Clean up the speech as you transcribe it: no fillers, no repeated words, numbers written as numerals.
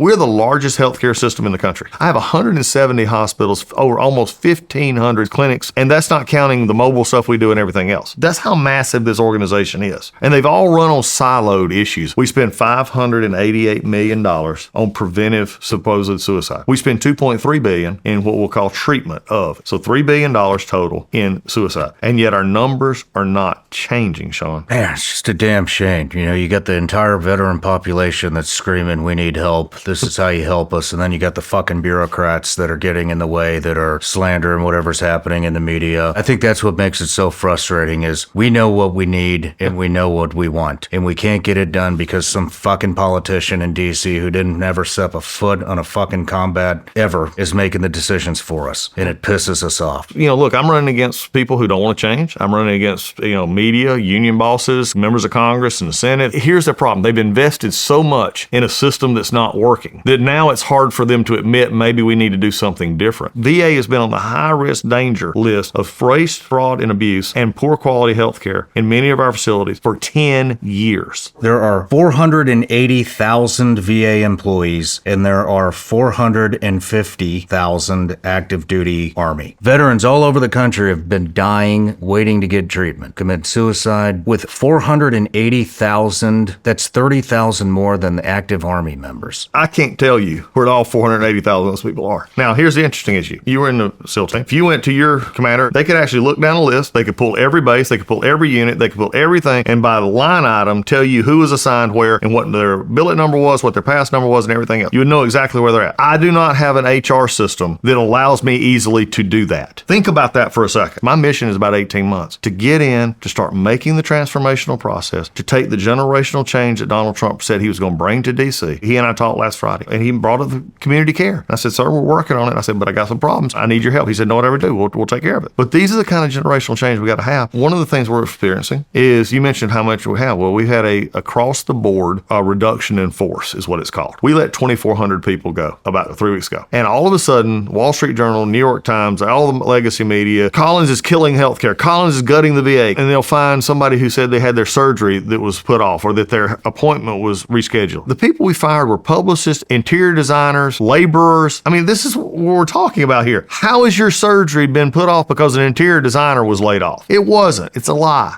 We're the largest healthcare system in the country. I have 170 hospitals, over almost 1,500 clinics, and that's not counting the mobile stuff we do and everything else. That's how massive this organization is. And they've all run on siloed issues. We spend $588 million on preventive supposed suicide. We spend $2.3 billion in what we'll call treatment of. So $3 billion total in suicide. And yet our numbers are not changing, Sean. Man, it's just a damn shame. You know, you got the entire veteran population that's screaming, we need help. This is how you help us. And then you got the fucking bureaucrats that are getting in the way, that are slandering whatever's happening in the media. I think that's what makes it so frustrating is we know what we need and we know what we want. And we can't get it done because some fucking politician in DC who didn't ever step a foot on a fucking combat ever is making the decisions for us. And it pisses us off. You know, look, I'm running against people who don't want to change. I'm running against, media, union bosses, members of Congress and the Senate. Here's the problem. They've invested so much in a system that's not working that now it's hard for them to admit maybe we need to do something different. VA has been on the high-risk danger list of waste, fraud, and abuse and poor quality health care in many of our facilities for 10 years. There are 480,000 VA employees and there are 450,000 active duty Army. Veterans all over the country have been dying, waiting to get treatment, commit suicide. With 480,000, that's 30,000 more than the active Army members. I can't tell you where all 480,000 of those people are. Now, here's the interesting issue. You were in the SEAL team. If you went to your commander, they could actually look down a list. They could pull every base. They could pull every unit. They could pull everything. And by the line item, tell you who was assigned where and what their billet number was, what their pass number was, and everything else. You would know exactly where they're at. I do not have an HR system that allows me easily to do that. Think about that for a second. My mission is about 18 months to get in, to start making the transformational process, to take the generational change that Donald Trump said he was going to bring to DC. He and I talked last Friday, and he brought up the community care. I said, sir, we're working on it. I said, but I got some problems. I need your help. He said, no, whatever do, we'll take care of it. But these are the kind of generational change we got to have. One of the things we're experiencing is, you mentioned how much we have. Well, we've had a across the board reduction in force is what it's called. We let 2,400 people go about 3 weeks ago. And all of a sudden, Wall Street Journal, New York Times, all the legacy media, Collins is killing healthcare. Collins is gutting the VA. And they'll find somebody who said they had their surgery that was put off or that their appointment was rescheduled. The people we fired were publicists, interior designers, laborers. I mean, this is what we're talking about here. How has your surgery been put off because an interior designer was laid off? It wasn't. It's a lie.